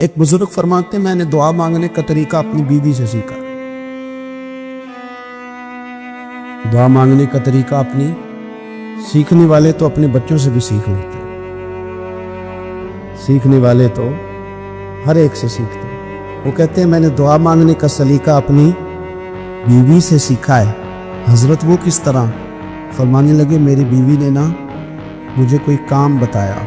ایک بزرگ فرماتے ہیں میں نے دعا مانگنے کا طریقہ اپنی بیوی سے سیکھا۔ دعا مانگنے کا طریقہ اپنی سیکھنے والے تو اپنے بچوں سے بھی سیکھ لیتے ہیں، سیکھنے والے تو ہر ایک سے سیکھتے ہیں۔ وہ کہتے ہیں میں نے دعا مانگنے کا سلیقہ اپنی بیوی سے سیکھا ہے۔ حضرت وہ کس طرح؟ فرمانے لگے میری بیوی نے نا مجھے کوئی کام بتایا،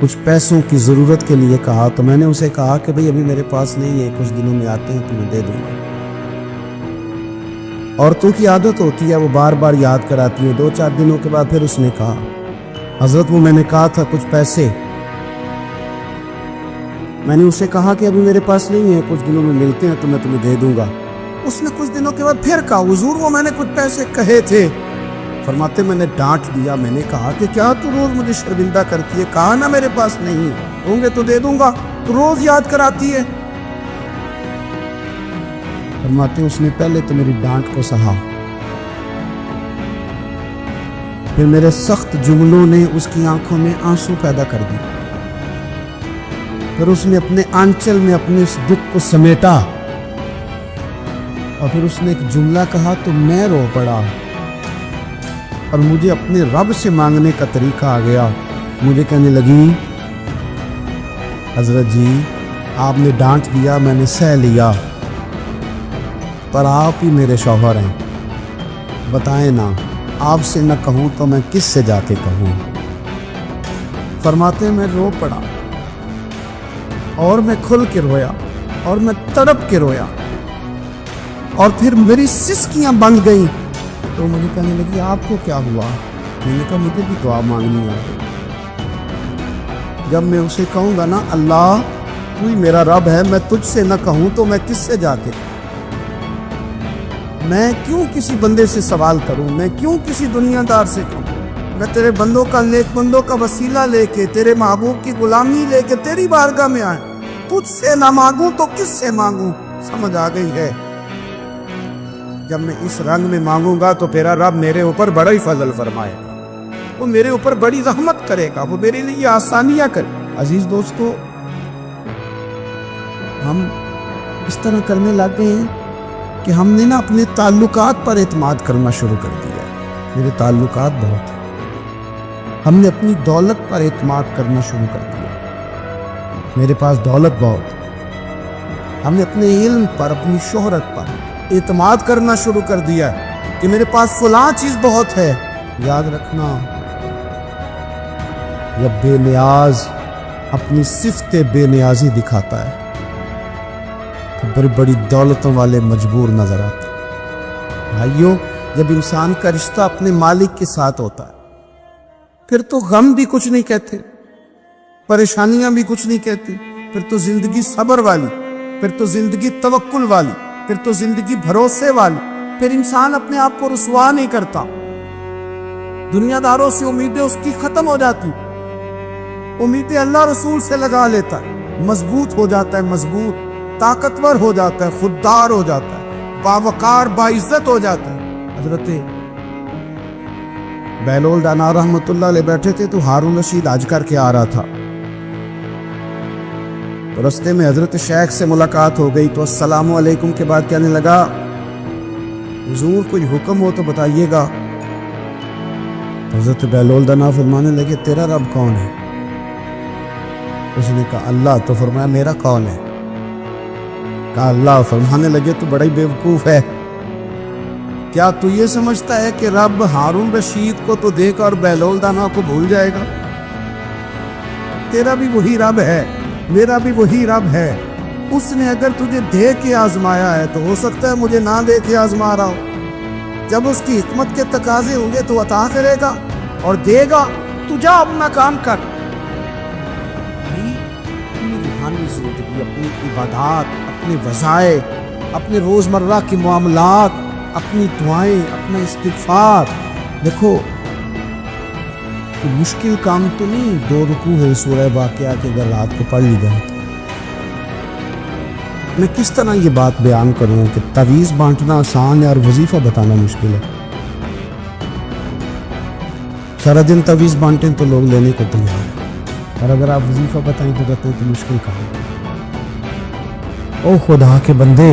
کچھ پیسوں کی ضرورت کے لیے کہا، تو میں نے اسے کہا کہ بھئی ابھی میرے پاس نہیں ہے، کچھ دنوں میں آتے ہیں تو میں دے دوں گا۔ عورتوں کی عادت ہوتی ہے وہ بار بار یاد کراتی ہے، 2-4 دنوں کے بعد پھر اس نے کہا حضرت وہ میں نے کہا تھا کچھ پیسے، میں نے اسے کہا کہ ابھی میرے پاس نہیں ہے، کچھ دنوں میں ملتے ہیں تو میں تمہیں دے دوں گا۔ اس نے کچھ دنوں کے بعد پھر کہا حضور وہ میں نے کچھ پیسے کہے تھے۔ فرماتے میں نے ڈانٹ دیا، میں نے کہا کہ کیا تو روز مجھے شرمندہ کرتی ہے، کہا نا میرے پاس نہیں ہوں گے تو دے دوں گا، تو روز یاد کراتی ہے۔ فرماتے اس نے پہلے تو میری ڈانٹ کو سہا، پھر میرے سخت جملوں نے اس کی آنکھوں میں آنسو پیدا کر دی، پھر اس نے اپنے آنچل میں اپنے اس دکھ کو سمیٹا، اور پھر اس نے ایک جملہ کہا تو میں رو پڑا، اور مجھے اپنے رب سے مانگنے کا طریقہ آ گیا۔ مجھے کہنے لگی حضرت جی آپ نے ڈانٹ دیا، میں نے سہ لیا، پر آپ ہی میرے شوہر ہیں، بتائیں نا آپ سے نہ کہوں تو میں کس سے جا کے کہوں۔ فرماتے میں رو پڑا، اور میں کھل کے رویا، اور میں تڑپ کے رویا، اور پھر میری سسکیاں بند گئیں۔ تو مجھے کہنے لگی آپ کو کیا ہوا؟ میں نے کہا مجھے بھی دعا مانگنی ہے۔ جب میں اسے کہوں گا نا اللہ تو ہی میرا رب ہے، میں تجھ سے نہ کہوں تو میں کس سے جا کے، میں کیوں کسی بندے سے سوال کروں، میں کیوں کسی دنیا دار سے کہوں؟ میں تیرے بندوں کا نیک بندوں کا وسیلہ لے کے، تیرے محبوب کی غلامی لے کے تیری بارگاہ میں آئے، تجھ سے نہ مانگوں تو کس سے مانگوں؟ سمجھ آ گئی ہے؟ جب میں اس رنگ میں مانگوں گا تو تیرا رب میرے اوپر بڑا ہی فضل فرمائے گا، وہ میرے اوپر بڑی رحمت کرے گا، وہ میرے لیے آسانیاں کرے۔ عزیز دوستو ہم اس طرح کرنے لگ گئے ہیں کہ ہم نے نا اپنے تعلقات پر اعتماد کرنا شروع کر دیا ہے۔ میرے تعلقات بہت ہیں، ہم نے اپنی دولت پر اعتماد کرنا شروع کر دیا، میرے پاس دولت بہت ہے۔ ہم نے اپنے علم پر، اپنی شہرت پر اعتماد کرنا شروع کر دیا کہ میرے پاس فلاں چیز بہت ہے۔ یاد رکھنا جب بے نیاز اپنی صفت بے نیازی دکھاتا ہے تو بڑی بڑی دولتوں والے مجبور نظر آتے ہیں۔ بھائیو جب انسان کا رشتہ اپنے مالک کے ساتھ ہوتا ہے پھر تو غم بھی کچھ نہیں کہتے، پریشانیاں بھی کچھ نہیں کہتی، پھر تو زندگی صبر والی، پھر تو زندگی توکل والی، پھر تو زندگی بھروسے والی، پھر انسان اپنے آپ کو رسوا نہیں کرتا، دنیا داروں سے امیدیں اس کی ختم ہو جاتی، امیدیں اللہ رسول سے لگا لیتا ہے، مضبوط ہو جاتا ہے، مضبوط، طاقتور ہو جاتا ہے، خوددار ہو جاتا ہے، باوقار باعزت ہو جاتا ہے۔ حضرت بہلول دانا رحمت اللہ علیہ بیٹھے تھے تو ہارون رشید حج کر کے آ رہا تھا، تو رستے میں حضرت شیخ سے ملاقات ہو گئی تو السلام علیکم کے بعد کہنے لگا حضور کوئی حکم ہو تو بتائیے گا۔ حضرت بہلول دانا فرمانے لگے تیرا رب کون ہے؟ اس نے کہا اللہ، تو فرمایا میرا کون ہے؟ کہا اللہ۔ فرمانے لگے تو بڑا ہی بیوقوف ہے، کیا تو یہ سمجھتا ہے کہ رب ہارون رشید کو تو دیکھ اور بہلول دانا کو بھول جائے گا؟ تیرا بھی وہی رب ہے، میرا بھی وہی رب ہے، اس نے اگر تجھے دے کے آزمایا ہے تو ہو سکتا ہے مجھے نہ دے کے آزما رہا ہو، جب اس کی حکمت کے تقاضے ہوں گے تو عطا کرے گا اور دے گا، تو جا اپنا کام کر۔ اپنی روحانی زندگی، اپنی عبادات، اپنے وظائف، اپنے روزمرہ کے معاملات، اپنی دعائیں، اپنا استغفار، دیکھو مشکل کام تو نہیں 2 رکوع ہے سورہ واقعہ کے اگر رات کو پڑھ لی جائے۔ میں کس طرح یہ بات بیان کروں کہ تعویذ بانٹنا آسان ہے اور وظیفہ بتانا مشکل ہے؟ سارا دن تعویذ بانٹیں تو لوگ لینے کو تیار ہیں، اور اگر آپ وظیفہ بتائیں تو کہتے ہیں تو مشکل کام ہے۔ او خدا کے بندے،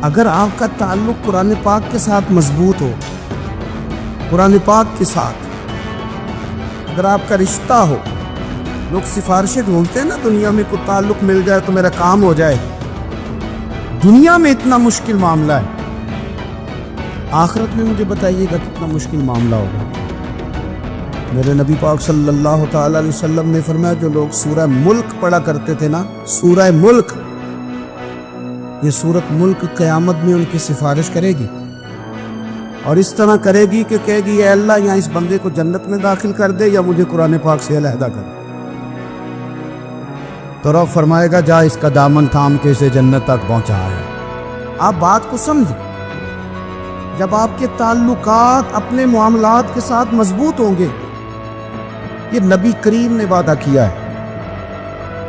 اگر آپ کا تعلق قرآن پاک کے ساتھ مضبوط ہو، قرآن پاک کے ساتھ اگر آپ کا رشتہ ہو، لوگ سفارشیں ڈھونڈتے ہیں نا دنیا میں، کوئی تعلق مل جائے تو میرا کام ہو جائے۔ دنیا میں اتنا مشکل معاملہ ہے، آخرت میں مجھے بتائیے گا کتنا مشکل معاملہ ہوگا۔ میرے نبی پاک صلی اللہ تعالی علیہ وسلم نے فرمایا جو لوگ سورہ ملک پڑھا کرتے تھے نا، سورہ ملک، یہ سورت ملک قیامت میں ان کی سفارش کرے گی، اور اس طرح کرے گی کہ کہے گی اے اللہ یا اس بندے کو جنت میں داخل کر دے یا مجھے قرآن پاک سے علیحدہ کر دے۔ تو رب فرمائے گا جا اس کا دامن تھام کے اسے جنت تک پہنچا ہے۔ آپ بات کو سمجھیں، جب آپ کے تعلقات اپنے معاملات کے ساتھ مضبوط ہوں گے، یہ نبی کریم نے وعدہ کیا ہے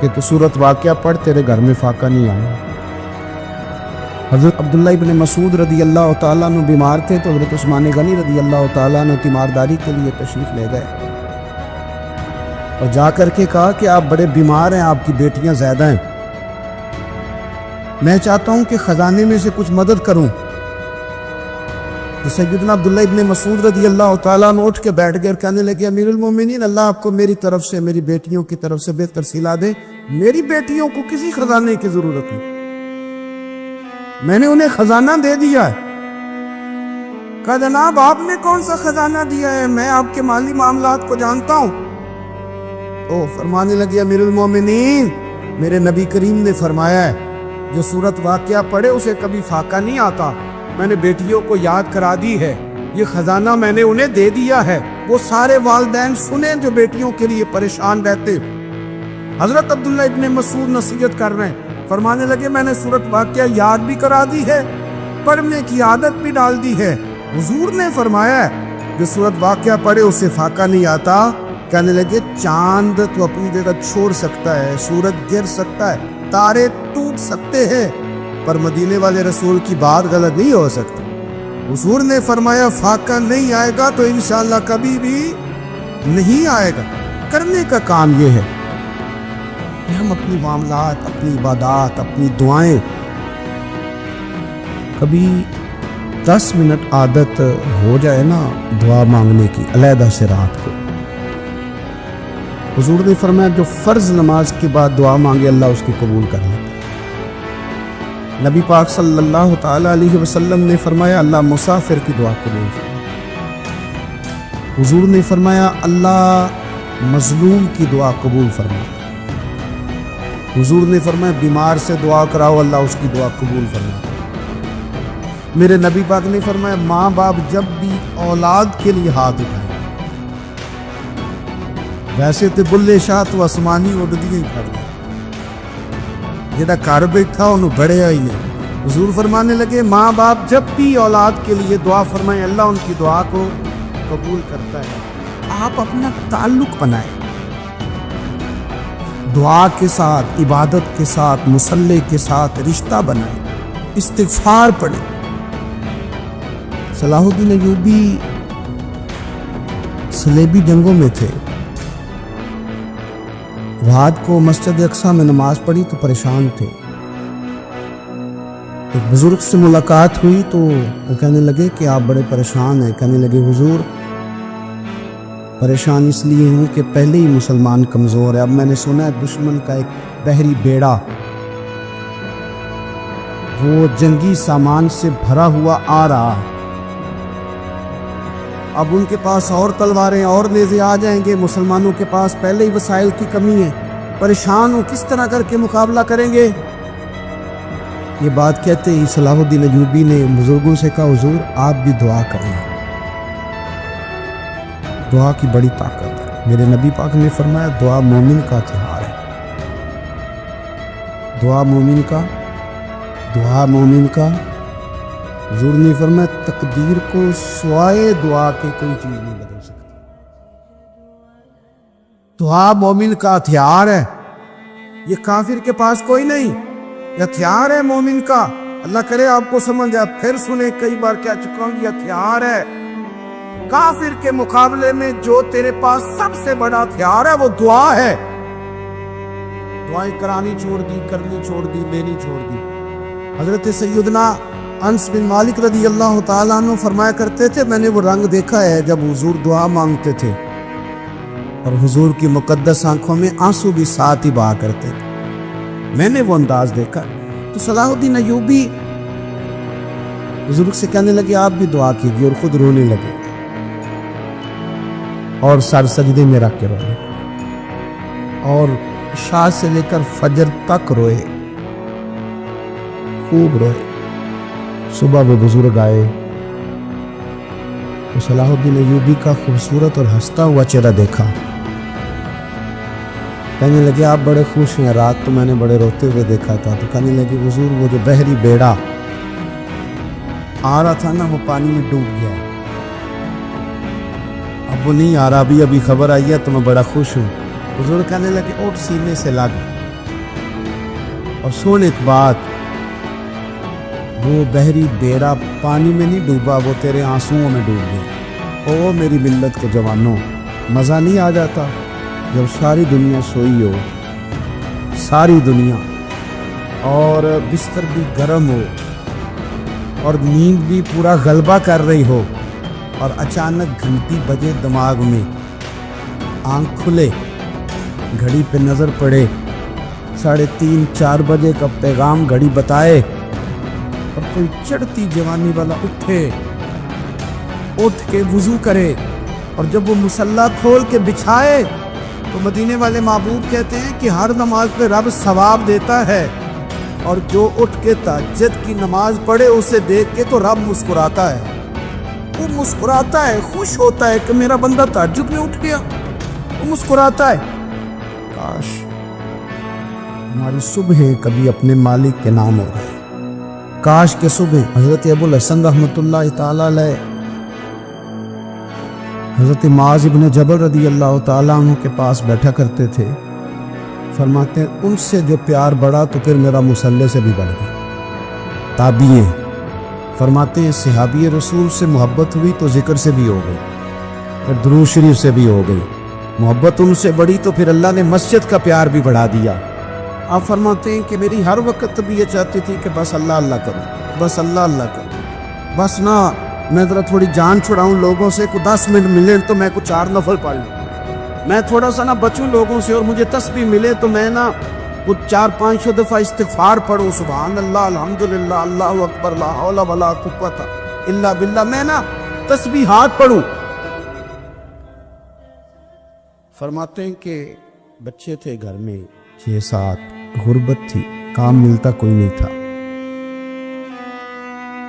کہ تو سورت واقعہ پڑھ تیرے گھر میں فاقہ نہیں آیا۔ حضرت عبداللہ ابن مسعود رضی اللہ تعالیٰ عنہ بیمار تھے تو حضرت عثمان غنی رضی اللہ تعالیٰ عنہ تیمارداری کے لیے تشریف لے گئے اور جا کر کے کہا کہ آپ بڑے بیمار ہیں، آپ کی بیٹیاں زیادہ ہیں، میں چاہتا ہوں کہ خزانے میں سے کچھ مدد کروں۔ تو سیدنا عبداللہ ابن مسعود رضی اللہ تعالیٰ عنہ اٹھ کے بیٹھ گئے اور کہنے لگے امیر المومنین، اللہ آپ کو میری طرف سے، میری بیٹیوں کی طرف سے بہتر صلہ دے، میری بیٹیوں کو کسی خزانے کی ضرورت نہیں، میں نے انہیں خزانہ دے دیا ہے۔ کہا جناب آپ نے کون سا خزانہ دیا ہے، میں آپ کے مالی معاملات کو جانتا ہوں۔ تو فرمانے لگے امیر المومنین، میرے نبی کریم نے فرمایا ہے جو سورت واقعہ پڑھے اسے کبھی فاقہ نہیں آتا، میں نے بیٹیوں کو یاد کرا دی ہے، یہ خزانہ میں نے انہیں دے دیا ہے۔ وہ سارے والدین سنیں جو بیٹیوں کے لیے پریشان رہتے۔ حضرت عبداللہ ابن مسعود نصیحت کر رہے ہیں، فرمانے لگے میں نے سورت واقعہ یاد بھی کرا دی ہے، پڑھنے کی عادت بھی ڈال دی ہے۔ حضور نے فرمایا ہے جو سورت واقعہ پڑھے اسے فاقہ نہیں آتا۔ کہنے لگے چاند تو اپنی جگہ چھوڑ سکتا ہے، سورج گر سکتا ہے، تارے ٹوٹ سکتے ہیں، پر مدینے والے رسول کی بات غلط نہیں ہو سکتی۔ حضور نے فرمایا فاقہ نہیں آئے گا تو انشاءاللہ کبھی بھی نہیں آئے گا۔ کرنے کا کام یہ ہے کہ ہم اپنی معاملات، اپنی عبادات، اپنی دعائیں کبھی 10 منٹ عادت ہو جائے نا دعا مانگنے کی علیحدہ سے رات کو۔ حضور نے فرمایا جو فرض نماز کے بعد دعا مانگے اللہ اس کی قبول کر لیتا ہے۔ نبی پاک صلی اللہ تعالی علیہ وسلم نے فرمایا اللہ مسافر کی دعا قبول فرماتا۔ حضور نے فرمایا اللہ مظلوم کی دعا قبول فرماتا۔ حضور نے فرمایا بیمار سے دعا کراؤ اللہ اس کی دعا قبول فرماتا۔ میرے نبی پاک نے فرمایا ماں باپ جب بھی اولاد کے لیے ہاتھ اٹھائیں، ویسے تو بلے شاہ تو آسمانی اڑدیاں ہی پڑ گئے، جہاں گھر بیٹھا انہوں بڑھیا ہی نہیں۔ حضور فرمانے لگے ماں باپ جب بھی اولاد کے لیے دعا فرمائیں اللہ ان کی دعا کو قبول کرتا ہے۔ آپ اپنا تعلق بنائیں، دعا کے ساتھ، عبادت کے ساتھ، مصلی کے ساتھ رشتہ بنائیں، استغفار پڑھیں۔ صلاح الدین ایوبی صلیبی جنگوں میں تھے، رات کو مسجد اقصی میں نماز پڑھی تو پریشان تھے۔ ایک بزرگ سے ملاقات ہوئی تو وہ کہنے لگے کہ آپ بڑے پریشان ہیں۔ کہنے لگے حضور پریشان اس لیے ہوں کہ پہلے ہی مسلمان کمزور ہے، اب میں نے سنا ہے دشمن کا ایک بحری بیڑا وہ جنگی سامان سے بھرا ہوا آ رہا، اب ان کے پاس اور تلواریں اور نیزے آ جائیں گے، مسلمانوں کے پاس پہلے ہی وسائل کی کمی ہے، پریشان ہوں کس طرح کر کے مقابلہ کریں گے۔ یہ بات کہتے ہی صلاح الدین ایوبی نے بزرگوں سے کہا حضور آپ بھی دعا کرنا، دعا کی بڑی طاقت ہے۔ میرے نبی پاک نے فرمایا دعا مومن کا ہتھیار ہے، دعا مومن کا، دعا مومن کا۔ حضور نے فرمایا تقدیر کو سوائے دعا کے کوئی چیز نہیں بدل سکتی، دعا مومن کا ہتھیار ہے، یہ کافر کے پاس کوئی نہیں، یہ ہتھیار ہے مومن کا۔ اللہ کرے آپ کو سمجھ آئے، پھر سنیں کئی بار کہہ چکا ہوں، یہ ہتھیار ہے کافر کے مقابلے میں، جو تیرے پاس سب سے بڑا ہتھیار ہے وہ دعا ہے۔ دعائیں کرانی چھوڑ دی، کرنی چھوڑ دی، لینی چھوڑ دی۔ حضرت سیدنا انس بن مالک رضی اللہ تعالیٰ عنہ فرمایا کرتے تھے میں نے وہ رنگ دیکھا ہے جب حضور دعا مانگتے تھے اور حضور کی مقدس آنکھوں میں آنسو بھی ساتھ ہی بہا کرتے تھے، میں نے وہ انداز دیکھا۔ تو صلاح الدین ایوبی بزرگ سے کہنے لگے آپ بھی دعا کیجیے، اور خود رونے لگے اور سر سجدے میں رکھ کے روئے اور عشاء سے لے کر فجر تک روئے، خوب روئے۔ صبح وہ بزرگ آئے تو صلاح الدین ایوبی کا خوبصورت اور ہنستا ہوا چہرہ دیکھا، کہنے لگے آپ بڑے خوش ہیں، رات تو میں نے بڑے روتے ہوئے دیکھا تھا۔ تو کہنے لگے حضور وہ جو بحری بیڑا آ رہا تھا نا وہ پانی میں ڈوب گیا، اب وہ نہیں آ رہا، ابھی خبر آئی ہے تو میں بڑا خوش ہوں۔ حضور کہنے لگے اٹھ سینے سے لگ اور سن ایک بات، وہ بحری بیڑا پانی میں نہیں ڈوبا، وہ تیرے آنسوؤں میں ڈوب گیا۔ او میری ملت کے جوانوں، مزہ نہیں آ جاتا جب ساری دنیا سوئی ہو، ساری دنیا، اور بستر بھی گرم ہو اور نیند بھی پورا غلبہ کر رہی ہو، اور اچانک گھنٹی بجے دماغ میں، آنکھ کھلے، گھڑی پہ نظر پڑے، 3:30 4 بجے کا پیغام گھڑی بتائے، اور کوئی چڑھتی جوانی والا اٹھ کے وضو کرے، اور جب وہ مصلی کھول کے بچھائے تو مدینے والے محبوب کہتے ہیں کہ ہر نماز پہ رب ثواب دیتا ہے، اور جو اٹھ کے تہجد کی نماز پڑھے اسے دیکھ کے تو رب مسکراتا ہے، وہ مسکراتا ہے، خوش ہوتا ہے کہ میرا بندہ تہجد میں اٹھ گیا، وہ مسکراتا ہے۔ کاش ہماری صبح کبھی اپنے مالک کے نام ہو جائے، کاش کے صبح حضرت ابو الحسن رحمۃ اللہ تعالی علیہ حضرت معاذ ابن جبل رضی اللہ تعالیٰ عنہ کے پاس بیٹھا کرتے تھے، فرماتے ہیں ان سے جو پیار بڑھا تو پھر میرا مصلی سے بھی بڑھ گیا۔ تابعین فرماتے ہیں صحابی رسول سے محبت ہوئی تو ذکر سے بھی ہو گئی، پھر درود شریف سے بھی ہو گئی، محبت ان سے بڑھی تو پھر اللہ نے مسجد کا پیار بھی بڑھا دیا۔ آپ فرماتے ہیں کہ میری ہر وقت طبیعت چاہتی تھی کہ بس اللہ اللہ کروں، بس اللہ اللہ کروں، بس نہ میں ذرا تھوڑی جان چھڑاؤں لوگوں سے، کو 10 منٹ ملے تو میں کچھ 4 نفل پڑھ لوں، میں تھوڑا سا نہ بچوں لوگوں سے، اور مجھے تسبیح ملے تو میں نہ کچھ 4-5 دفعہ استغفار پڑھوں، سبحان اللہ، الحمدللہ، اللہ اکبر، لا حول ولا قوت الا باللہ، میں نہ تسبیحات پڑھوں۔ فرماتے ہیں کہ بچے تھے گھر میں 6-7، غربت تھی، کام ملتا کوئی نہیں تھا،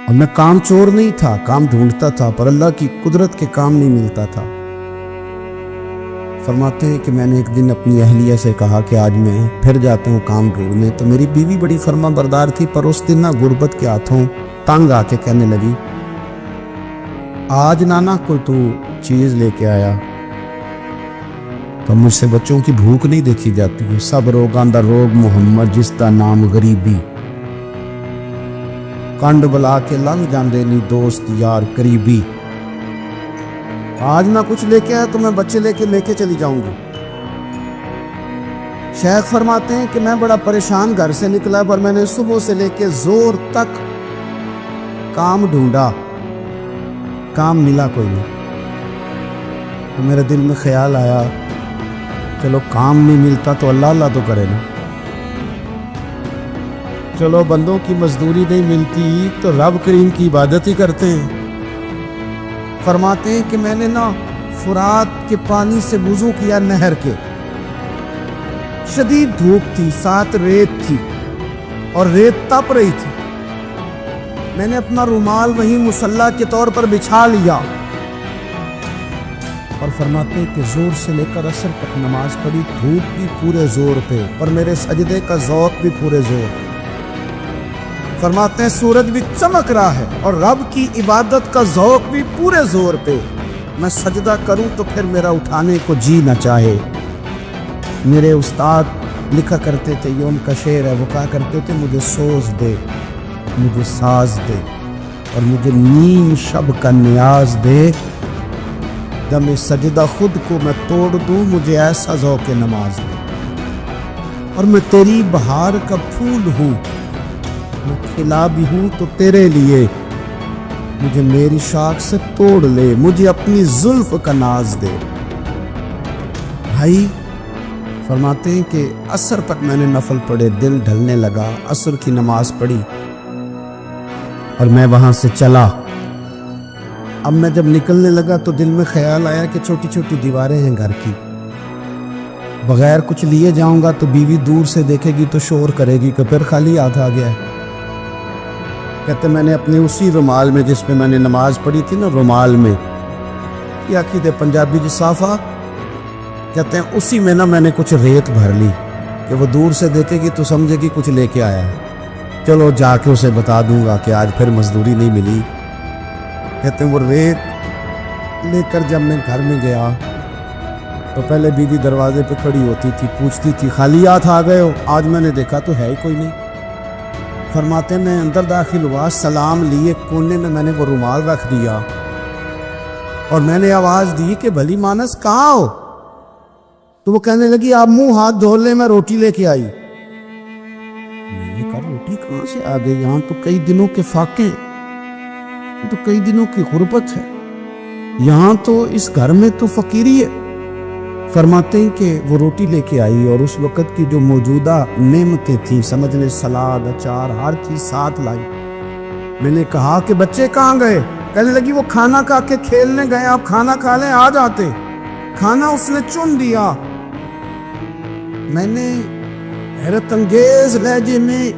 اور میں کام چور نہیں تھا، کام ڈھونڈتا تھا، پر اللہ کی قدرت کے کام نہیں ملتا تھا۔ فرماتے ہیں کہ میں نے ایک دن اپنی اہلیہ سے کہا کہ آج میں پھر جاتا ہوں کام ڈھونڈنے، تو میری بیوی بڑی فرما بردار تھی، پر اس دن نہ غربت کے ہاتھوں تنگ آ کے کہنے لگی آج نانا کوئی تو چیز لے کے آیا، تو مجھ سے بچوں کی بھوک نہیں دیکھی جاتی ہے، سب روگاں دا روگ محمد جس دا نام غریبی، کنڈ بلا کے لنگ جاندے نہیں دوست یار قریبی، آج نہ کچھ لے کے آیا تو میں بچے لے کے چلی جاؤں گی۔ شیخ فرماتے ہیں کہ میں بڑا پریشان گھر سے نکلا، پر میں نے صبح سے لے کے زور تک کام ڈھونڈا، کام ملا کوئی نہیں، تو میرے دل میں خیال آیا چلو کام نہیں ملتا تو اللہ اللہ تو کرے نا، چلو بندوں کی مزدوری نہیں ملتی تو رب کریم کی عبادت ہی کرتے ہیں۔ فرماتے ہیں کہ میں نے نا فرات کے پانی سے وضو کیا، نہر کے، شدید دھوپ تھی، ساتھ ریت تھی اور ریت تپ رہی تھی، میں نے اپنا رومال وہیں مصلی کے طور پر بچھا لیا، اور فرماتے ہیں کہ زور سے لے کر عصر تک نماز پڑھی، دھوپ بھی پورے زور پہ اور میرے سجدے کا ذوق بھی پورے زور پہ۔ فرماتے ہیں سورج بھی چمک رہا ہے اور رب کی عبادت کا ذوق بھی پورے زور پہ، میں سجدہ کروں تو پھر میرا اٹھانے کو جی نہ چاہے۔ میرے استاد لکھا کرتے تھے، یہ ان کا شعر ہے، وہ کہا کرتے تھے مجھے سوز دے، مجھے ساز دے، اور مجھے نیم شب کا نیاز دے، دم سجدہ خود کو میں توڑ دوں، مجھے ایسا ذوق نماز دے۔ اور میں تیری بہار کا پھول ہوں، میں کھلا بھی ہوں تو تیرے لیے، مجھے میری شاخ سے توڑ لے، مجھے اپنی زلف کا ناز دے۔ بھائی فرماتے ہیں کہ عصر تک میں نے نفل پڑھے، دل ڈھلنے لگا، عصر کی نماز پڑھی اور میں وہاں سے چلا۔ اب میں جب نکلنے لگا تو دل میں خیال آیا کہ چھوٹی چھوٹی دیواریں ہیں گھر کی، بغیر کچھ لیے جاؤں گا تو بیوی دور سے دیکھے گی تو شور کرے گی کہ پھر خالی ہاتھ آ گیا ہے۔ کہتے میں نے اپنے اسی رومال میں جس پہ میں نے نماز پڑھی تھی نا، رومال میں کیا کہتے پنجابی جسافہ کہتے ہیں، اسی میں نا میں نے کچھ ریت بھر لی کہ وہ دور سے دیکھے گی تو سمجھے گی کچھ لے کے آیا ہے، چلو جا کے اسے بتا دوں گا کہ آج پھر مزدوری نہیں ملی۔ کہتے ہیں وہ ریت لے کر جب میں گھر میں گیا تو پہلے بیوی دروازے پہ کھڑی ہوتی تھی، پوچھتی تھی خالی ہاتھ آ گئے ہو؟ آج میں نے دیکھا تو ہے ہی کوئی نہیں۔ فرماتے میں اندر داخل ہوا، سلام لیے، کونے میں میں نے وہ رومال رکھ دیا اور میں نے آواز دی کہ بھلی مانس کہاں ہو؟ تو وہ کہنے لگی آپ منہ ہاتھ دھو لیں، میں روٹی لے کے آئی۔ میں نے کہا روٹی کہاں سے آ گئی؟ یہاں تو کئی دنوں کے فاقے، تو کئی دنوں کی غربت ہے، یہاں تو اس گھر میں تو فقیری ہے۔ فرماتے ہیں کہ وہ روٹی لے کے آئی اور اس وقت کی جو موجودہ نعمتیں تھیں، سمجھ لیں سلاد، اچار، ہر چیز ساتھ لائی۔ میں نے کہا کہ بچے کہاں گئے؟ کہنے لگی وہ کھانا کھا کے کھیلنے گئے، آپ کھانا کھا لیں آ جاتے۔ کھانا اس نے چن دیا۔ میں نے حیرت انگیز لہجے میں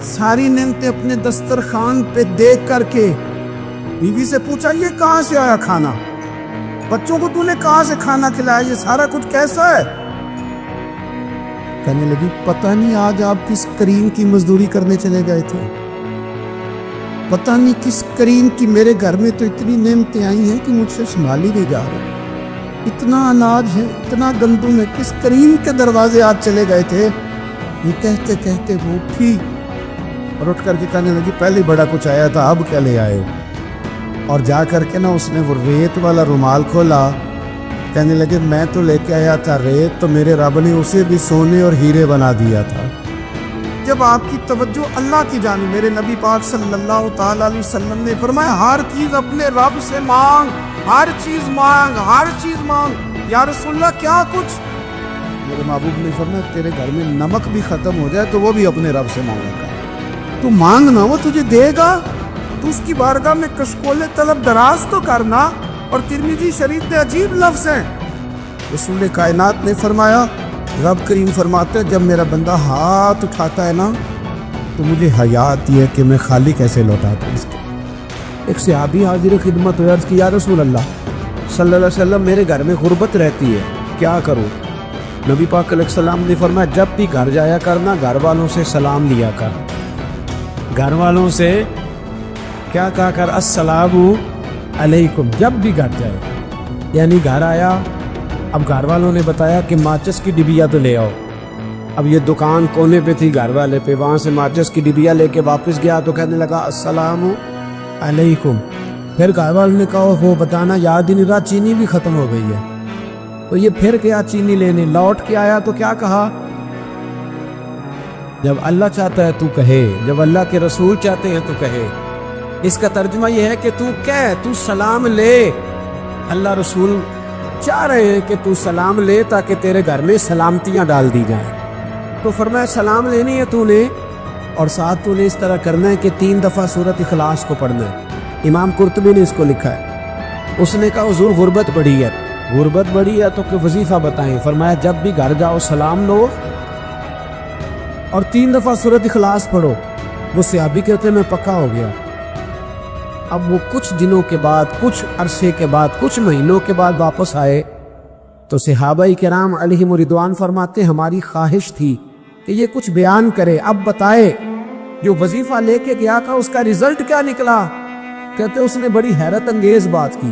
ساری نعمتیں اپنے دسترخوان پہ دیکھ کر کے بیوی سے پوچھا یہ کہاں سے آیا کھانا؟ بچوں کو تو نے کہاں سے کھانا کھلایا؟ یہ سارا کچھ کیسا ہے؟ کہنے لگی پتہ نہیں آج آپ کس کریم کی مزدوری کرنے چلے گئے تھے، پتہ نہیں کس کریم کی، میرے گھر میں تو اتنی نعمتیں آئی ہیں کہ مجھ سے سنبھالی نہیں جا رہی، اتنا اناج ہے، اتنا گندم ہے، کس کریم کے دروازے آج چلے گئے تھے؟ یہ کہتے کہتے وہ اٹھی اور اٹھ کر کے کہنے لگی پہلے بڑا کچھ آیا تھا، اب کیا لے آئے؟ اور جا کر کے نا اس نے وہ ریت والا رومال کھولا، کہنے لگے میں تو لے کے آیا تھا ریت، تو میرے رب نے اسے بھی سونے اور ہیرے بنا دیا تھا۔ جب آپ کی توجہ اللہ کی جانب، میرے نبی پاک صلی اللہ تعالی علیہ وسلم نے فرمایا ہر چیز اپنے رب سے مانگ، ہر چیز مانگ، ہر چیز مانگ۔ یا رسول اللہ کیا کچھ؟ میرے محبوب نے فرمایا تیرے گھر میں نمک بھی ختم ہو جائے تو وہ بھی اپنے رب سے مانگے گا، تو مانگنا وہ تجھے دے گا، تو اس کی بارگاہ میں کشکول طلب دراز تو کرنا۔ اور ترمذی شریف میں عجیب لفظ ہیں، رسول کائنات نے فرمایا، رب کریم فرماتے ہیں جب میرا بندہ ہاتھ اٹھاتا ہے نا تو مجھے حیا آتی ہے کہ میں خالی کیسے لوٹاتا ہوں اس کے۔ ایک صحابی حاضر خدمت ہوئے، عرض کی یا رسول اللہ صلی اللہ علیہ وسلم میرے گھر میں غربت رہتی ہے، کیا کروں؟ نبی پاک علیہ السلام نے فرمایا جب بھی گھر جایا کرنا گھر والوں سے سلام لیا کر، گھر والوں سے کیا کہا کر، السلام علیکم، جب بھی گھر جائے۔ یعنی گھر آیا، اب گھر والوں نے بتایا کہ ماچس کی ڈبیا تو لے آؤ، اب یہ دکان کونے پہ تھی گھر والے پہ، وہاں سے ماچس کی ڈبیا لے کے واپس گیا تو کہنے لگا السلام علیکم۔ پھر گھر والوں نے کہا وہ بتانا یاد ہی نہیں رہا چینی بھی ختم ہو گئی ہے، تو یہ پھر گیا چینی لینے، لوٹ کے آیا تو کیا کہا، جب اللہ چاہتا ہے تو کہے، جب اللہ کے رسول چاہتے ہیں تو کہے۔ اس کا ترجمہ یہ ہے کہ تو کہہ، تو سلام لے، اللہ رسول چاہ رہے ہیں کہ تو سلام لے تاکہ تیرے گھر میں سلامتیاں ڈال دی جائیں۔ تو فرمایا سلام لینی ہے تو نے، اور ساتھ تو نے اس طرح کرنا ہے کہ 3 دفعہ سورۃ اخلاص کو پڑھنا ہے۔ امام قرطبی نے اس کو لکھا ہے۔ اس نے کہا حضور غربت بڑی ہے، غربت بڑی ہے تو کہ وظیفہ بتائیں؟ فرمایا جب بھی گھر جاؤ سلام لو اور 3 دفعہ سورۃ اخلاص پڑھو۔ وہ صحابی کہتے ہیں میں پکا ہو گیا۔ اب وہ کچھ دنوں کے بعد، کچھ عرصے کے بعد، کچھ مہینوں کے بعد واپس آئے تو صحابہ کرام علیہم رضوان فرماتے ہماری خواہش تھی کہ یہ کچھ بیان کرے، اب بتائے جو وظیفہ لے کے گیا تھا اس کا رزلٹ کیا نکلا؟ کہتے اس نے بڑی حیرت انگیز بات کی،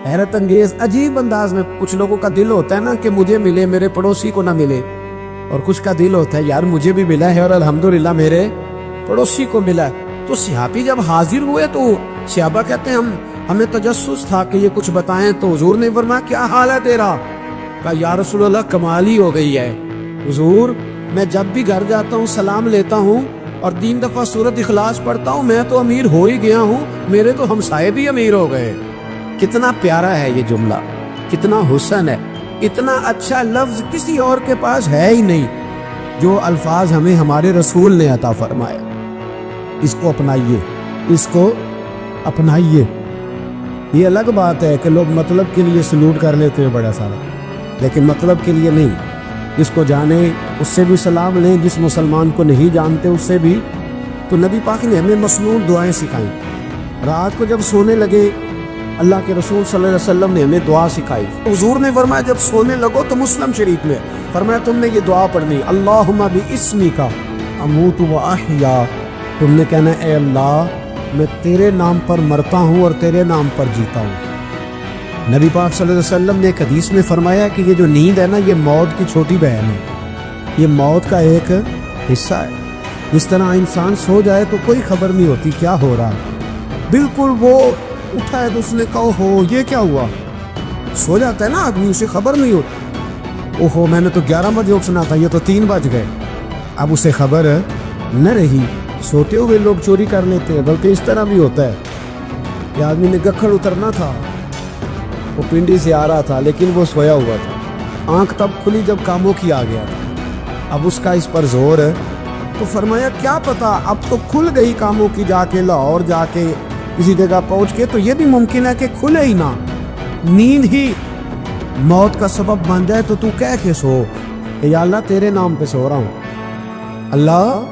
حیرت انگیز عجیب انداز میں۔ کچھ لوگوں کا دل ہوتا ہے نا کہ مجھے ملے میرے پڑوسی کو نہ ملے، اور کچھ کا دل ہوتا ہے یار مجھے بھی ملا ہے اور الحمدللہ میرے پڑوسی کو ملا ہے۔ تو صحابی جب حاضر ہوئے تو صحابہ کہتے ہیں ہمیں تجسس تھا کہ یہ کچھ بتائیں، تو حضور نے فرمایا کیا حال ہے تیرا؟ کہا یا رسول اللہ کمال ہی ہو گئی ہے حضور، میں جب بھی گھر جاتا ہوں سلام لیتا ہوں اور 3 دفعہ سورۃ اخلاص پڑھتا ہوں، میں تو امیر ہو ہی گیا ہوں، میرے تو ہمسائے بھی امیر ہو گئے۔ کتنا پیارا ہے یہ جملہ، کتنا حسن ہے، اتنا اچھا لفظ کسی اور کے پاس ہے ہی نہیں جو الفاظ ہمیں ہمارے رسول نے عطا فرمائے۔ اس کو اپنائیے، اس کو اپنائیے۔ یہ الگ بات ہے کہ لوگ مطلب کے لیے سلوٹ کر لیتے ہیں بڑا سارا، لیکن مطلب کے لیے نہیں۔ جس کو جانے اس سے بھی سلام لیں، جس مسلمان کو نہیں جانتے اس سے بھی۔ تو نبی پاک نے ہمیں مصنون دعائیں سکھائیں۔ رات کو جب سونے لگے اللہ کے رسول صلی اللہ علیہ وسلم نے ہمیں دعا سکھائی۔ حضور نے فرمایا جب سونے لگو تو مسلم شریف میں فرمایا تم نے یہ دعا پڑھنی، اللہم باسمک اموت و احیا۔ تم نے کہنا اے اللہ میں تیرے نام پر مرتا ہوں اور تیرے نام پر جیتا ہوں۔ نبی پاک صلی اللہ علیہ وسلم نے ایک حدیث میں فرمایا کہ یہ جو نیند ہے نا، یہ موت کی چھوٹی بہن ہے، یہ موت کا ایک حصہ ہے۔ جس طرح انسان سو جائے تو کوئی خبر نہیں ہوتی کیا ہو رہا، بالکل وہ اٹھا ہے تو اس نے کہا ہو یہ کیا ہوا، سو جاتا ہے نا آدمی، اسے خبر نہیں ہوتی، اوہو میں نے تو 11 بجے اٹھنا تھا، یہ تو 3 بج گئے، اب اسے خبر نہ رہی۔ سوتے ہوئے لوگ چوری کر لیتے ہیں، بلکہ اس طرح بھی ہوتا ہے کہ آدمی نے گکھڑ اترنا تھا، وہ پنڈی سے آ رہا تھا لیکن وہ سویا ہوا تھا، آنکھ تب کھلی جب کاموں کی آ گیا تھا، اب اس کا اس پر زور ہے تو فرمایا کیا پتا اب تو کھل گئی کاموں کی، جا کے لاہور جا کے کسی جگہ پہنچ کے تو یہ بھی ممکن ہے کہ کھلے ہی نہ، نیند ہی موت کا سبب بن جائے تو کہہ کے سو کہ یا اللہ تیرے نام پہ سو رہا ہوں۔ اللہ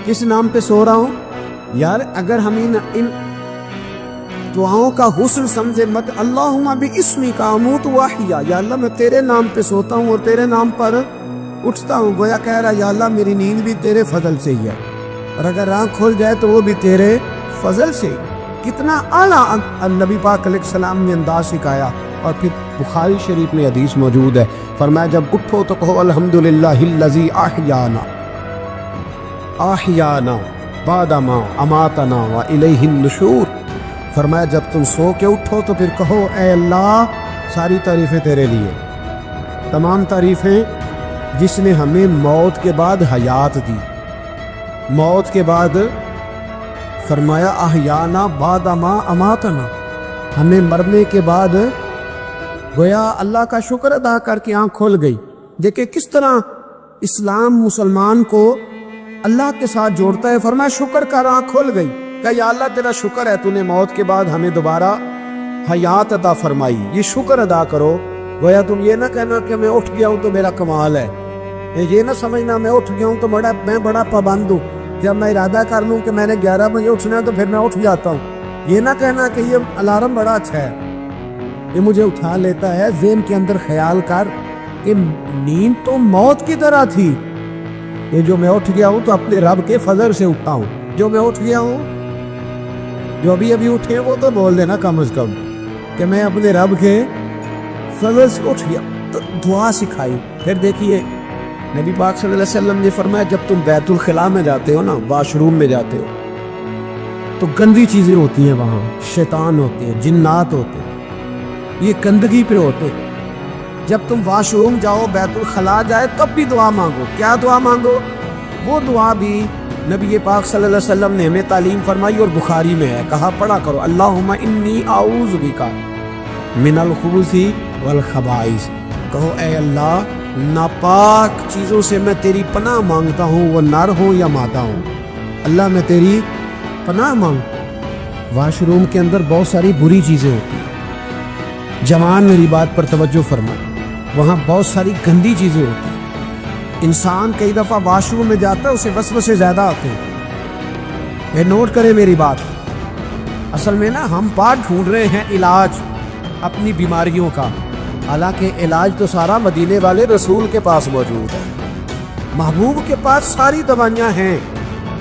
کس نام پہ سو رہا ہوں یار؟ اگر ہم ان دعاؤں کا حسن سمجھے مت، اللہم باسمک اموت و احیا، یا اللہ میں تیرے نام پہ سوتا ہوں اور تیرے نام پر اٹھتا ہوں، گویا کہہ رہا یا اللہ میری نیند بھی تیرے فضل سے ہی ہے، اور اگر آنکھ کھل جائے تو وہ بھی تیرے فضل سے۔ کتنا اعلیٰ نبی پاک علیہ السلام نے انداز سکھایا۔ اور پھر بخاری شریف میں حدیث موجود ہے، فرمایا جب اٹھو تو کہو الحمدللہ الذی احیانا بعد ما اماتنا والیہ النشور۔ فرمایا جب تم سو کے اٹھو تو پھر کہو اے اللہ ساری تعریفیں تیرے لیے، تمام تعریفیں جس نے ہمیں موت کے بعد حیات دی، موت کے بعد فرمایا احیانا بعد ما اماتنا، ہمیں مرنے کے بعد گویا اللہ کا شکر ادا کر کے آنکھ کھول گئی۔ دیکھیں کس طرح اسلام مسلمان کو اللہ کے ساتھ جوڑتا ہے۔ فرمایا شکر کر، آنکھ کھول گئی، کہ یا اللہ تیرا شکر ہے تو نے موت کے بعد ہمیں دوبارہ حیات عطا فرمائی، یہ شکر ادا کرو۔ گویا تم یہ نہ کہنا کہ میں اٹھ گیا ہوں تو میرا کمال ہے، یہ نہ سمجھنا میں اٹھ گیا ہوں تو میں بڑا پابند ہوں، جب میں ارادہ کر لوں کہ میں نے 11 بجے اٹھنا ہے تو پھر میں اٹھ جاتا ہوں۔ یہ نہ کہنا کہ یہ الارم بڑا اچھا ہے، یہ مجھے اٹھا لیتا ہے۔ ذہن کے اندر خیال کر کہ نیند تو موت کی طرح تھی، یہ جو میں اٹھ گیا ہوں تو اپنے رب کے فضل سے اٹھتا ہوں، جو میں اٹھ گیا ہوں، جو ابھی اٹھے وہ تو بول دینا کم از کم کہ میں اپنے رب کے فضل سے اٹھ گیا۔ تو دعا سکھائی۔ پھر دیکھیے نبی پاک صلی اللہ علیہ وسلم نے فرمایا جب تم بیت الخلاء میں جاتے ہو نا، واش روم میں جاتے ہو تو گندی چیزیں ہوتی ہیں، وہاں شیطان ہوتے ہیں، جنات ہوتے ہیں، یہ گندگی پہ ہوتے۔ جب تم واش روم جاؤ، بیت الخلاء جائے، تب بھی دعا مانگو۔ کیا دعا مانگو؟ وہ دعا بھی نبی پاک صلی اللہ علیہ وسلم نے ہمیں تعلیم فرمائی اور بخاری میں ہے، کہا پڑھا کرو اللہم انی اعوذ بک من الخبث والخبائث۔ کہو اے اللہ ناپاک چیزوں سے میں تیری پناہ مانگتا ہوں، وہ نر ہوں یا مادہ ہوں، اللہ میں تیری پناہ مانگ۔ واش روم کے اندر بہت ساری بری چیزیں ہوتی ہیں، جوان میری بات پر توجہ فرمائیں، وہاں بہت ساری گندی چیزیں ہوتی ہیں۔ انسان کئی دفعہ واش روم میں جاتا ہے، اسے وسوسے زیادہ آتے ہیں۔ یہ نوٹ کریں میری بات، اصل میں نا ہم بات ڈھونڈ رہے ہیں علاج اپنی بیماریوں کا، حالانکہ علاج تو سارا مدینے والے رسول کے پاس موجود ہے، محبوب کے پاس ساری دوائیاں ہیں۔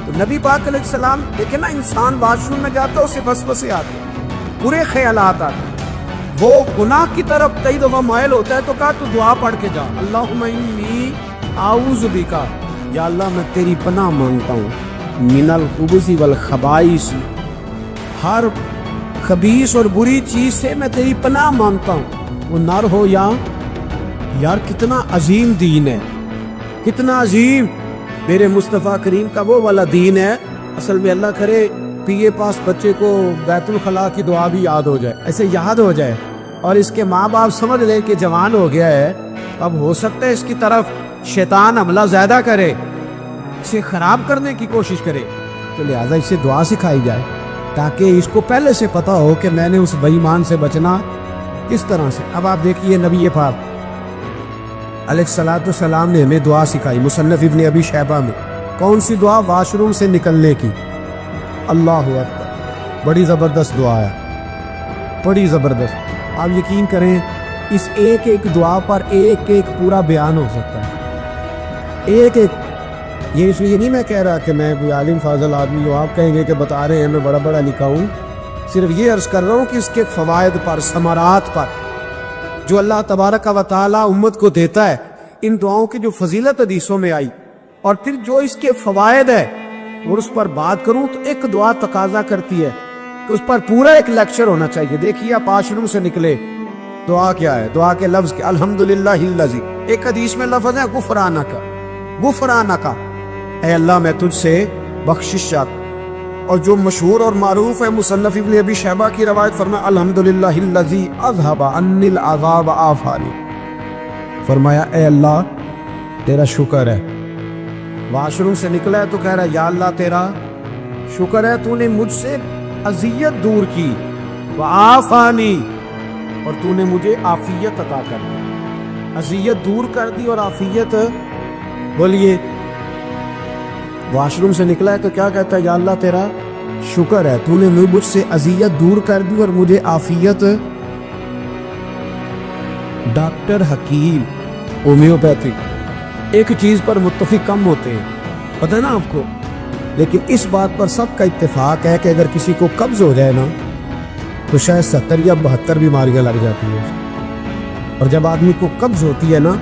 تو نبی پاک علیہ السلام دیکھیں نا، انسان واش روم میں جاتا ہے اسے وسوسے آتے ہیں، برے خیالات آتے ہیں، وہ گناہ کی طرف کئی دفعہ مائل ہوتا ہے، تو کہا تو دعا پڑھ کے جا، اللہم انی اعوذ بک، یا اللہ میں تیری پناہ مانگتا ہوں، من الخبث والخبائث، ہر خبیث اور بری چیز سے میں تیری پناہ مانگتا ہوں، وہ نر ہو یا یار۔ کتنا عظیم دین ہے، کتنا عظیم میرے مصطفیٰ کریم کا وہ والا دین ہے. اصل میں اللہ کرے پی اے پاس بچے کو بیت الخلاء کی دعا بھی یاد ہو جائے، ایسے یاد ہو جائے، اور اس کے ماں باپ سمجھ لیں کہ جوان ہو گیا ہے، اب ہو سکتا ہے اس کی طرف شیطان حملہ زیادہ کرے، اسے خراب کرنے کی کوشش کرے، تو لہٰذا اسے دعا سکھائی جائے تاکہ اس کو پہلے سے پتا ہو کہ میں نے اس بے ایمان سے بچنا کس طرح سے. اب آپ دیکھیے نبی پاک علیہ الصلوۃ والسلام نے ہمیں دعا سکھائی مصنف ابن ابی شیبہ میں. کون سی دعا؟ واش روم سے نکلنے کی. اللہ اکبر، بڑی زبردست دعا ہے، بڑی زبردست. آپ یقین کریں اس ایک ایک دعا پر ایک ایک پورا بیان ہو سکتا ہے، ایک ایک. یہ اس لیے نہیں میں کہہ رہا کہ میں کوئی عالم فاضل آدمی ہوں، آپ کہیں گے کہ بتا رہے ہیں میں بڑا بڑا لکھا ہوں. صرف یہ عرض کر رہا ہوں کہ اس کے فوائد پر، ثمرات پر جو اللہ تبارک و تعالی امت کو دیتا ہے، ان دعاؤں کی جو فضیلت حدیثوں میں آئی، اور پھر جو اس کے فوائد ہے اور اس پر بات کروں تو ایک دعا تقاضا کرتی ہے کہ اس پر پورا ایک لیکچر ہونا چاہیے. دیکھیے آپ واش روم سے نکلے، دعا کیا ہے؟ دعا کے لفظ کے الحمدللہ الذی، ایک حدیث میں لفظ ہے غفرانک، غفرانک، اے اللہ میں تجھ سے بخشش چاہتا. اور جو مشہور اور معروف ہے مصنف ابن ابی شیبہ کی روایت، فرمایا الحمدللہ الذی اذھب عنی العذاب عافانی، فرمایا اے اللہ تیرا شکر ہے. واش روم سے نکلا ہے تو کہہ رہا ہے یا اللہ تیرا شکر ہے، تو نے مجھ سے اذیت دور کی، وعافانی، اور تو نے مجھے عافیت عطا کر دی، اذیت دور کر دی اور عافیت. بولیے واش روم سے نکلا ہے تو کیا کہتا ہے؟ یا اللہ تیرا شکر ہے، تو نے مجھ سے اذیت دور کر دی اور مجھے عافیت. ڈاکٹر حکیم ہومیوپیتھی ایک چیز پر متفق کم ہوتے ہیں، پتہ ہے نا آپ کو، لیکن اس بات پر سب کا اتفاق ہے کہ اگر کسی کو قبض ہو جائے نا تو شاید 70 یا 72 بیماریاں لگ جاتی ہیں. اور جب آدمی کو قبض ہوتی ہے نا،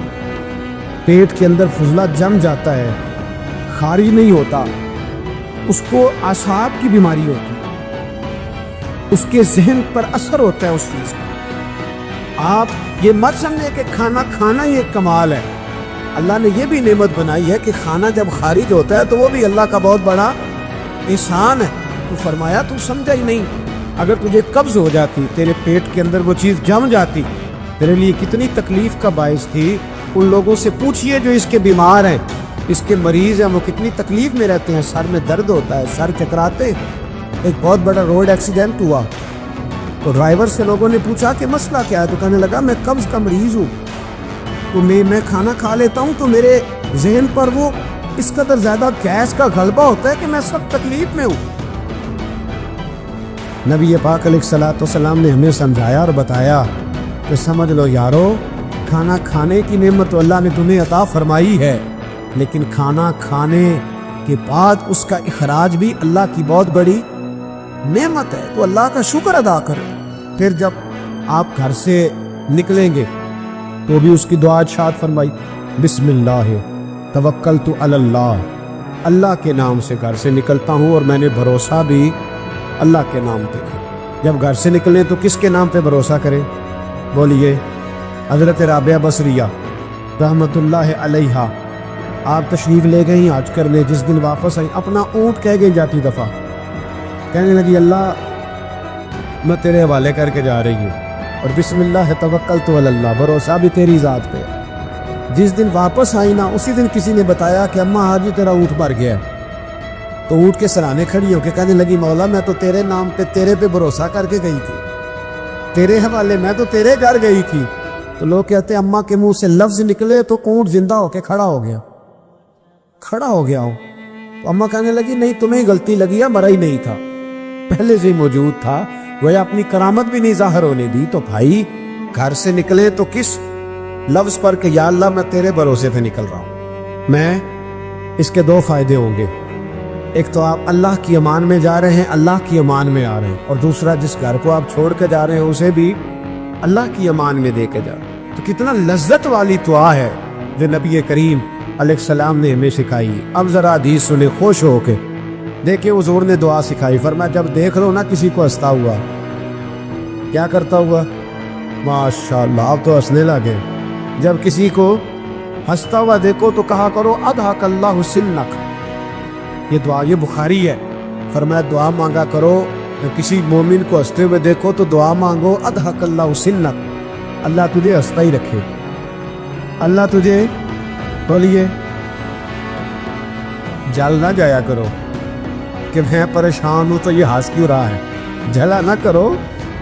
پیٹ کے اندر فضلہ جم جاتا ہے، خاری نہیں ہوتا، اس کو اعصاب کی بیماری ہوتی ہے، اس کے ذہن پر اثر ہوتا ہے اس چیز کا. آپ یہ مت سمجھے کہ کھانا کھانا ہی ایک کمال ہے. اللہ نے یہ بھی نعمت بنائی ہے کہ کھانا جب خارج ہوتا ہے تو وہ بھی اللہ کا بہت بڑا احسان ہے. تو فرمایا تو سمجھا ہی نہیں، اگر تجھے قبض ہو جاتی، تیرے پیٹ کے اندر وہ چیز جم جاتی، تیرے لیے کتنی تکلیف کا باعث تھی. ان لوگوں سے پوچھئے جو اس کے بیمار ہیں، اس کے مریض ہیں، وہ کتنی تکلیف میں رہتے ہیں، سر میں درد ہوتا ہے، سر چکراتے. ایک بہت بڑا روڈ ایکسیڈنٹ ہوا تو ڈرائیور سے لوگوں نے پوچھا کہ مسئلہ کیا ہے، تو کہنے لگا میں قبض کا مریض ہوں، تو میں کھانا کھا لیتا ہوں تو میرے ذہن پر وہ اس قدر زیادہ گیس کا غلبہ ہوتا ہے کہ میں سب تکلیف میں ہوں. نبی پاک علیہ الصلوۃ والسلام نے ہمیں سمجھایا اور بتایا کہ سمجھ لو یارو، کھانا کھانے کی نعمت تو اللہ نے تمہیں عطا فرمائی ہے، لیکن کھانا کھانے کے بعد اس کا اخراج بھی اللہ کی بہت بڑی نعمت ہے، تو اللہ کا شکر ادا کرو. پھر جب آپ گھر سے نکلیں گے تو بھی اس کی دعا ارشاد فرمائی، بسم اللہ توکلت علی اللہ، اللہ کے نام سے گھر سے نکلتا ہوں اور میں نے بھروسہ بھی اللہ کے نام پہ کیا. جب گھر سے نکلیں تو کس کے نام پہ بھروسہ کریں؟ بولیے حضرت رابعہ بصریہ رحمت اللہ علیہا، آپ تشریف لے گئیں حج کرنے، جس دن واپس آئی اپنا اونٹ کہہ گئی جاتی دفعہ، کہنے لگی اللہ میں تیرے حوالے کر کے جا رہی ہوں، اور بسم اللہ توکلت علی اللہ، بھروسہ بھی تیری ذات پہ. جس دن واپس آئی نا اسی دن کسی نے بتایا کہ اماں آج ہی تیرا اونٹ مر گیا ہے، تو اونٹ کے سرانے کھڑی ہو کے کہنے لگی مولا میں تو تیرے نام پہ، تیرے پہ بھروسہ کر کے گئی تھی، تیرے حوالے، میں تو تیرے گھر گئی تھی. تو لوگ کہتے ہیں اماں کے منہ سے لفظ نکلے تو اونٹ زندہ ہو کے کھڑا ہو گیا، کھڑا ہو گیا ہوں. تو اماں کہنے لگی نہیں تمہیں غلطی لگی ہے، مرا ہی نہیں تھا، پہلے سے ہی موجود تھا، وہ اپنی کرامت بھی نہیں ظاہر ہونے دی. تو بھائی گھر سے نکلے تو کس لفظ پر کہ یا اللہ میں تیرے بھروسے پہ نکل رہا ہوں. میں اس کے دو فائدے ہوں گے، ایک تو آپ اللہ کی امان میں جا رہے ہیں، اللہ کی امان میں آ رہے ہیں، اور دوسرا جس گھر کو آپ چھوڑ کے جا رہے ہیں اسے بھی اللہ کی امان میں دے کے جا رہے ہیں. تو کتنا لذت والی دعا ہے جو نبی کریم علیہ السلام نے ہمیں سکھائی. اب ذرا حدیث سنیں خوش ہو کے، دیکھیں حضور نے دعا سکھائی. فرمایا جب دیکھ لو نا کسی کو ہنستا ہوا، کیا کرتا ہوا؟ ماشاءاللہ، آپ تو ہنسنے لگے. جب کسی کو ہنستا ہوا دیکھو تو کہا کرو اضحک اللہ سنک. یہ دعا یہ بخاری ہے. فرمایا دعا مانگا کرو کسی مومن کو ہنستے ہوئے دیکھو تو دعا مانگو اضحک اللہ سنک, اللہ تجھے ہنستا ہی رکھے, اللہ تجھے بولیے جل نہ جایا کرو کہ میں پریشان ہوں تو یہ ہنس کیوں رہا ہے, جھلا نہ کرو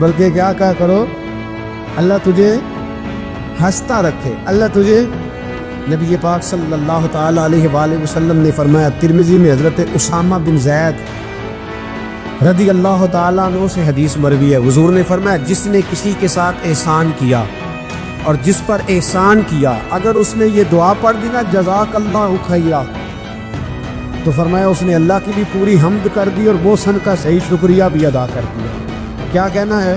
بلکہ کیا کہا کرو اللہ تجھے ہنستا رکھے, اللہ تجھے. نبی پاک صلی اللہ تعالی علیہ وآلہ وسلم نے فرمایا, ترمذی میں حضرت اسامہ بن زید رضی اللہ تعالیٰ عنہ سے حدیث مروی ہے, حضور نے فرمایا جس نے کسی کے ساتھ احسان کیا اور جس پر احسان کیا اگر اس نے یہ دعا پڑھ دی نا جزاک اللہ خیرا, تو فرمایا اس نے اللہ کی بھی پوری حمد کر دی اور وہ سن کا صحیح شکریہ بھی ادا کر دیا. کیا کہنا ہے؟